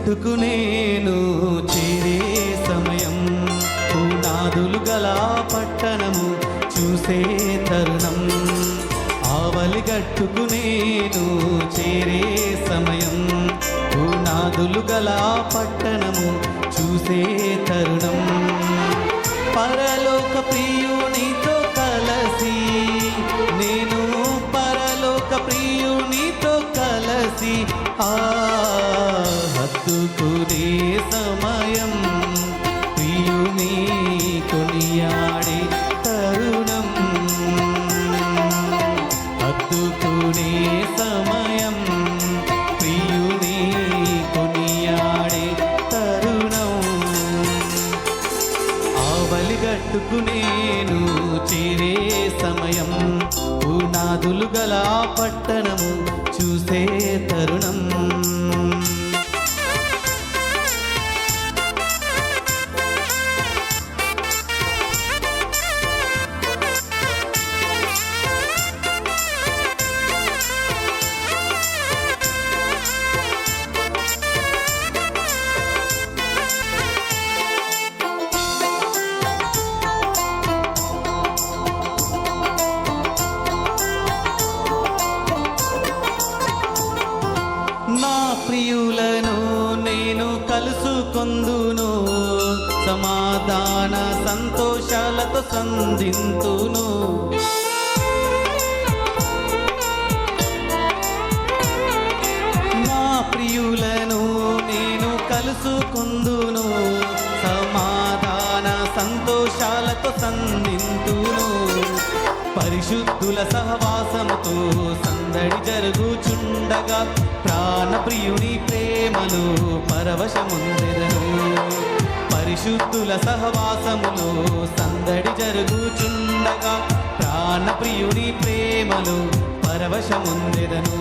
గట్టుకు నేను చేరే సమయం, పునాదులు గల పట్టణము చూసే తరుణం. ఆవలి గట్టుకు నేను చేరే సమయం, పునాదులు గల పట్టణము చూసే తరుణం. పరలోక ప్రియునితో కలసి నేను, పరలోక ప్రియునితో కలసి హత్తుకునే సమయం, ప్రియుని కొనియాడే తరుణం. హత్తుకునే సమయం, ప్రియుని కొనియాడే తరుణం. ఆవలి గట్టుకు నేను చేరే సమయం, పునాదులు గల పట్టణము చూసే తరుణం. నా ప్రియులను నేను కలుసుకొందును, సమాధాన సంతోషాలతో సంధింతును. నా ప్రియులను నేను కలుసుకొందును, సమాధాన సంతోషాలతో సంధింతును. పరిశుద్ధుల సహవాసముతో సందడి జరుగుచుండగా, ప్రాణప్రియుని ప్రేమలో పరవశముందెదను. పరిశుద్ధుల సహవాసములో సందడి జరుగుచుండగా, ప్రాణప్రియుని ప్రేమలో పరవశముందెదను.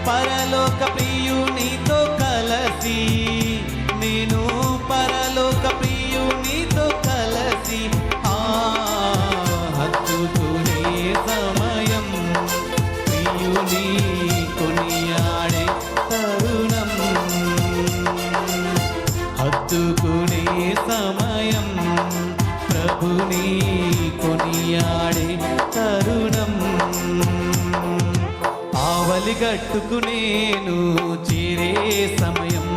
పరలోక ప్రియునితో కలసి నేను, పరలోక ప్రియునితో కలసి హత్తుకునే సమయం, ప్రియుని కొనియాడే తరుణం. హత్తుకునే సమయం, ప్రభుని కొనియాడే తరుణం. ఆవలి గట్టుకు నేను చేరే సమయం,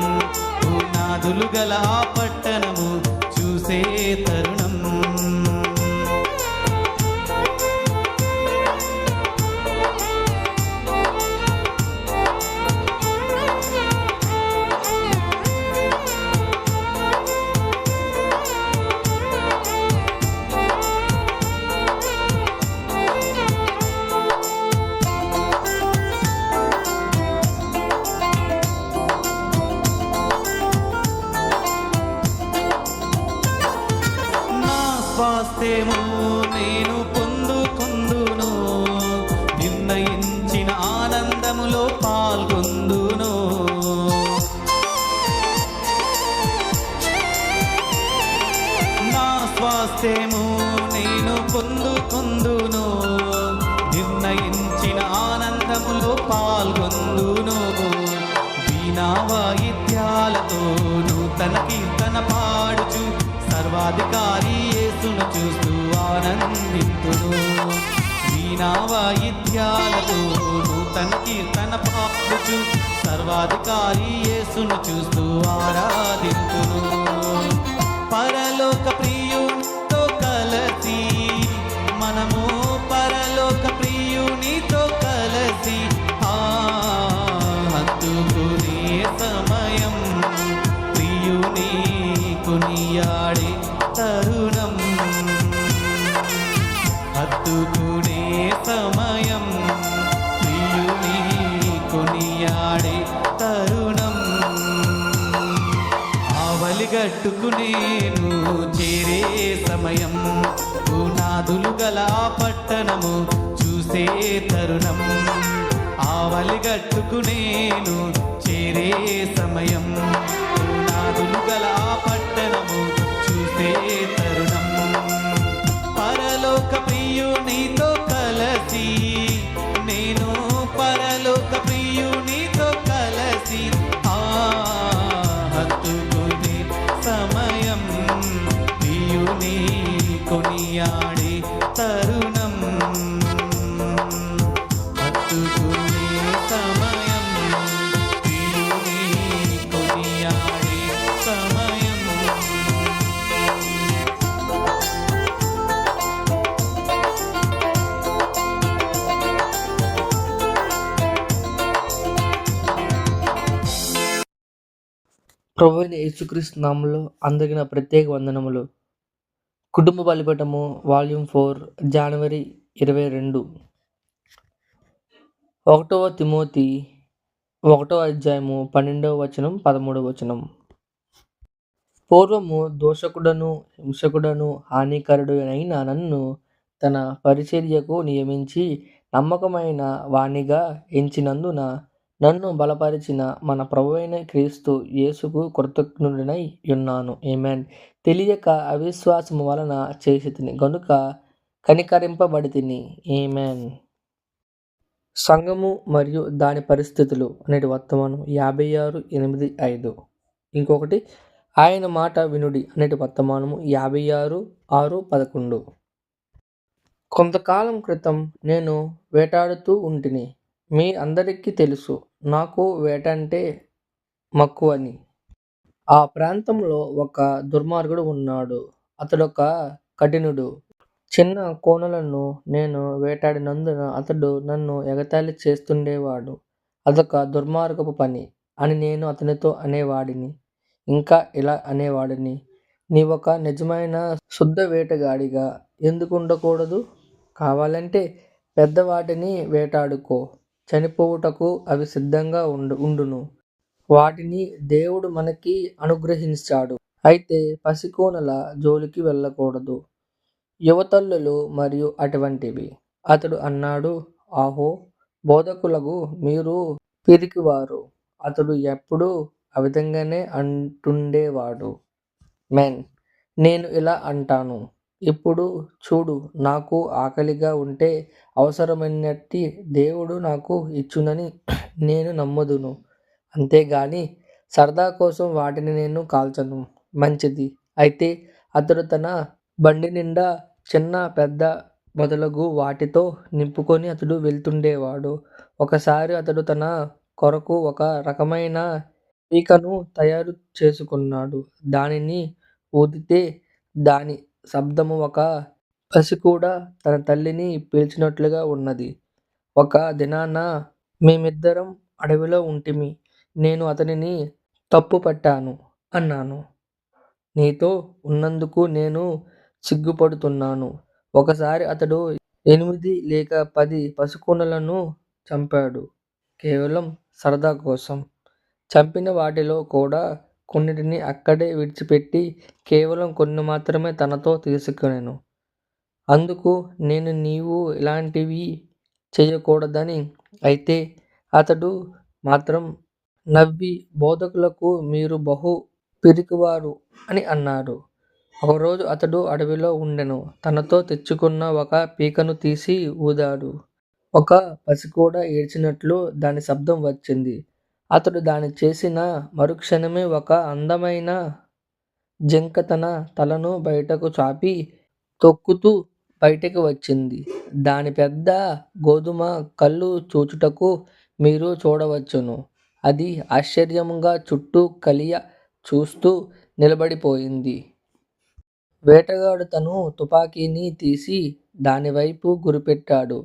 పునాదులు గల పట్టణము చూసే తరుణం. స్వాస్థ్యము నేను పొందుకొందును, నిర్ణయించిన ఆనందములో పాల్గొందును. నా స్వాస్థ్యము నేను పొందుకొందును, నిర్ణయించిన ఆనందములో పాల్గొందును. వీణా వాయిద్యాలతో నూతన కీర్తన పాడుచు, సర్వాధికారి యేసును చూస్తూ ఆనందింతును. వీణా వాయిద్యాలతో నూతన కీర్తన పాడుచు, సర్వాధికారి యేసును చూస్తూ ఆరాధింతును. పరలోక ప్రియునితో కలసి మనము, పరలోక ప్రియునితో కలసి హత్తుకునే సమయం, ప్రియుని కొనియాడే తరుణం. హత్తుకునే సమయం, ప్రియుని కొనియాడే తరుణం. ఆవలి గట్టుకు నేను చేరే సమయం, పునాదులు గల పట్టణము చూసే తరుణం. ఆవలి గట్టుకు నేను చేరే సమయం, పునాదులు గల పట్టణము చూసే తరుణం. పరలోక ప్రియునితో కలసి నేను, పరలోక ప్రియునితో కలసి హత్తుకుని కొనియాడే తరుణం, హత్తుకునే సమయం, ప్రియుని కొనియాడే సమయం. ప్రభువైన యేసుక్రీస్తు నామములో అందరికీ నా ప్రత్యేక వందనములు. కుటుంబ బలిపీఠము వాల్యూమ్ 4 జనవరి 22. 1 తిమోతి 1 అధ్యాయము 12వ వచనం 13వ వచనం. పూర్వము దోషకుడను హింసకుడను హానికరుడు అయిన నన్ను తన పరిచర్యకు నియమించి నమ్మకమైన వానిగా ఎంచినందున నన్ను బలపరిచిన మన ప్రభువైన క్రీస్తు యేసుకు కృతజ్ఞుడనై యున్నాను. ఆమేన్. తెలియక అవిశ్వాసము వలన చేసితిని గనుక కనికరింపబడితిని. ఆమేన్. సంఘము మరియు దాని పరిస్థితులు నేటి వర్తమానం 56:8-5. ఇంకొకటి ఆయన మాట వినుడి నేటి వర్తమానము 56:6-11. కొంతకాలం క్రితం నేను వేటాడుతూ ఉంటిని. మీ అందరికీ తెలుసు నాకు వేట అంటే మక్కువని. ఆ ప్రాంతంలో ఒక దుర్మార్గుడు ఉన్నాడు. అతడొక కఠినుడు. చిన్న కోనలను నేను వేటాడినందున అతడు నన్ను ఎగతాళి చేస్తుండేవాడు. అదొక దుర్మార్గపు పని అని నేను అతనితో అనేవాడిని. ఇంకా ఇలా అనేవాడిని, నీవొక నిజమైన శుద్ధ వేటగాడిగా ఎందుకు ఉండకూడదు? కావాలంటే పెద్దవాటిని వేటాడుకో, చనిపోవుటకు అవి సిద్ధంగా ఉండును. వాటిని దేవుడు మనకి అనుగ్రహించాడు. అయితే పసికోనల జోలికి వెళ్ళకూడదు, యువతల్లులు మరియు అటువంటివి. అతడు అన్నాడు, ఆహో బోధకులకు మీరు పిరికివారు. అతడు ఎప్పుడూ ఆ విధంగానే అంటుండేవాడు. మెన్ నేను ఇలా అంటాను, ఇప్పుడు చూడు, నాకు ఆకలిగా ఉంటే అవసరమైనట్టి దేవుడు నాకు ఇచ్చునని నేను నమ్ముదును. అంతేగాని సరదా కోసం వాటిని నేను కాల్చను. మంచిది. అయితే అతడు తన బండి నిండా చిన్న పెద్ద మొదలగు వాటితో నింపుకొని అతడు వెళ్తుండేవాడు. ఒకసారి అతడు తన కొరకు ఒక రకమైన పీకను తయారు చేసుకున్నాడు. దానిని ఊదితే దాని శబ్దము ఒక పసికూడ తన తల్లిని పిలిచినట్లుగా ఉన్నది. ఒక దినాన మేమిద్దరం అడవిలో ఉంటిమి. నేను అతనిని తప్పుపట్టాను అన్నాను. నీతో ఉన్నందుకు నేను సిగ్గుపడుతున్నాను. ఒకసారి అతడు 8 లేక 10 పసికూనలను చంపాడు, కేవలం సరదా కోసం. చంపిన వాటిలో కూడా కొన్నిటిని అక్కడే విడిచిపెట్టి కేవలం కొన్ని మాత్రమే తనతో తీసుకొనెను. అందుకు నేను నీవు ఇలాంటివి చేయకూడదని. అయితే అతడు మాత్రం నవ్వి బోధకులకు మీరు బహు పిరికివారు అని అన్నాడు. ఒకరోజు అతడు అడవిలో ఉండెను. తనతో తెచ్చుకున్న ఒక పీకను తీసి ఊదాడు. ఒక పసికూడ ఏడ్చినట్లు దాని శబ్దం వచ్చింది. అతడు దాని చేసిన మరుక్షణమే ఒక అందమైన జింక తన తలను బయటకు చాపి తొక్కుతూ బయటికి వచ్చింది. దాని పెద్ద గోధుమ కళ్ళు చూచుటకు మీరు చూడవచ్చును. అది ఆశ్చర్యముగా చుట్టూ కలియ చూస్తూ నిలబడిపోయింది. వేటగాడు తను తుపాకీని తీసి దానివైపు గురిపెట్టాడు.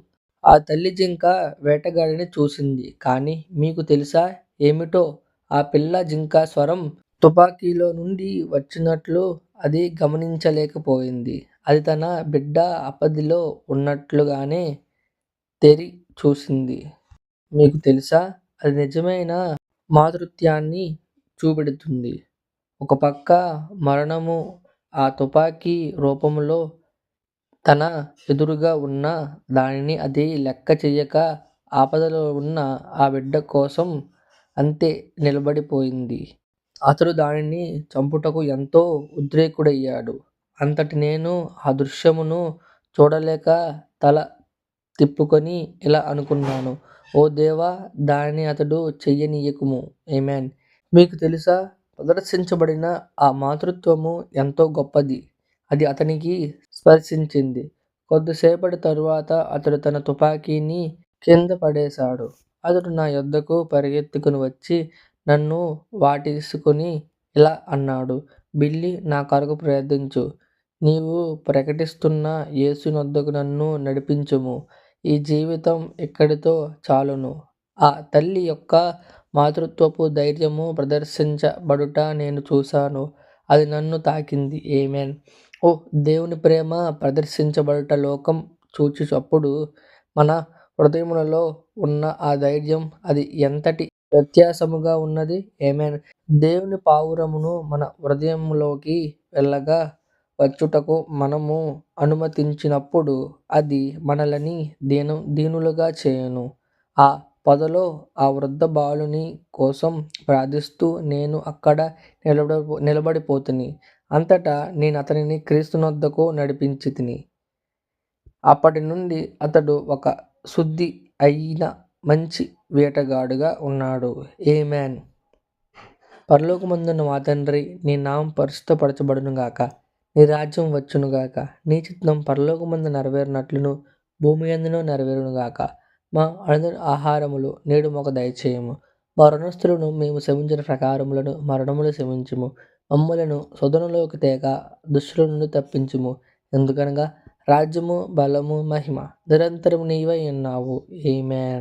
ఆ తల్లి జింక వేటగాడిని చూసింది. కాని మీకు తెలుసా ఏమిటో? ఆ పిల్ల జింక స్వరం తుపాకీలో నుండి వచ్చినట్లు అది గమనించలేకపోయింది. అది తన బిడ్డ ఆపదలో ఉన్నట్లుగానే తెరి చూసింది. మీకు తెలుసా, అది నిజమైన మాతృత్వాన్ని చూపెడుతుంది. ఒక పక్క మరణము ఆ తుపాకీ రూపంలో తన ఎదురుగా ఉన్న దానిని అది లెక్క చెయ్యక ఆపదలో ఉన్న ఆ బిడ్డ కోసం అంతే నిలబడిపోయింది. అతడు దానిని చంపుటకు ఎంతో ఉద్రేకుడయ్యాడు. అంతటి నేను ఆ దృశ్యమును చూడలేక తల తిప్పుకొని ఇలా అనుకున్నాను, ఓ దేవా, దానిని అతడు చెయ్యనీయకుము. ఆమేన్. మీకు తెలుసా, ప్రదర్శించబడిన ఆ మాతృత్వము ఎంతో గొప్పది. అది అతనికి స్పర్శించింది. కొద్దిసేపటి తరువాత అతడు తన తుపాకీని కింద పడేశాడు. అతడు నా యొద్దకు పరిగెత్తుకుని వచ్చి నన్ను వాటేసుకుని ఇలా అన్నాడు. బిల్లీ, నా కొరకు ప్రార్థించు. నీవు ప్రకటిస్తున్న యేసునొద్దకు నన్ను నడిపించుము. ఈ జీవితం ఇక్కడితో చాలును. ఆ తల్లి యొక్క మాతృత్వపు ధైర్యము ప్రదర్శించబడుట నేను చూశాను. అది నన్ను తాకింది. ఆమేన్. ఓ దేవుని ప్రేమ ప్రదర్శించబడుట లోకం చూచుటప్పుడు మన హృదయములలో ఉన్న ఆ ధైర్యం అది ఎంతటి వ్యత్యాసముగా ఉన్నది. ఆమేన్. దేవుని పావురమును మన హృదయములోకి వెళ్ళగా వచ్చుటకు మనము అనుమతించినప్పుడు అది మనలని దీనులుగా చేయును. ఆ పొదలో ఆ వృద్ధ బాలుని కోసం ప్రార్థిస్తూ నేను అక్కడ నిలబడిపోతిని. అంతటా నేనతనిని క్రీస్తునొద్దకు నడిపించితిని. అప్పటి నుండి అతడు ఒక శుద్ధి అయిన మంచి వేటగాడుగా ఉన్నాడు. ఆమేన్. పరలోకమందున్న మా తండ్రి, నీ నామం పరిశుద్ధపరచబడునుగాక. నీ రాజ్యం వచ్చునుగాక. నీ చిత్తం పరలోకమందు నెరవేరునట్లును భూమియందును నెరవేరునుగాక. మా అనుదిన ఆహారములు నేడు మాకు దయచేయము. మా రుణస్థులను మేము క్షమించిన ప్రకారములను మా రుణములు క్షమించుము. మమ్ములను శోధనలోకి తేక దుష్టుల నుండి తప్పించుము. ఎందుకనగా రాజ్యము, బలము, మహిమ నిరంతరము నీవై ఉన్నావు. ఆమేన్.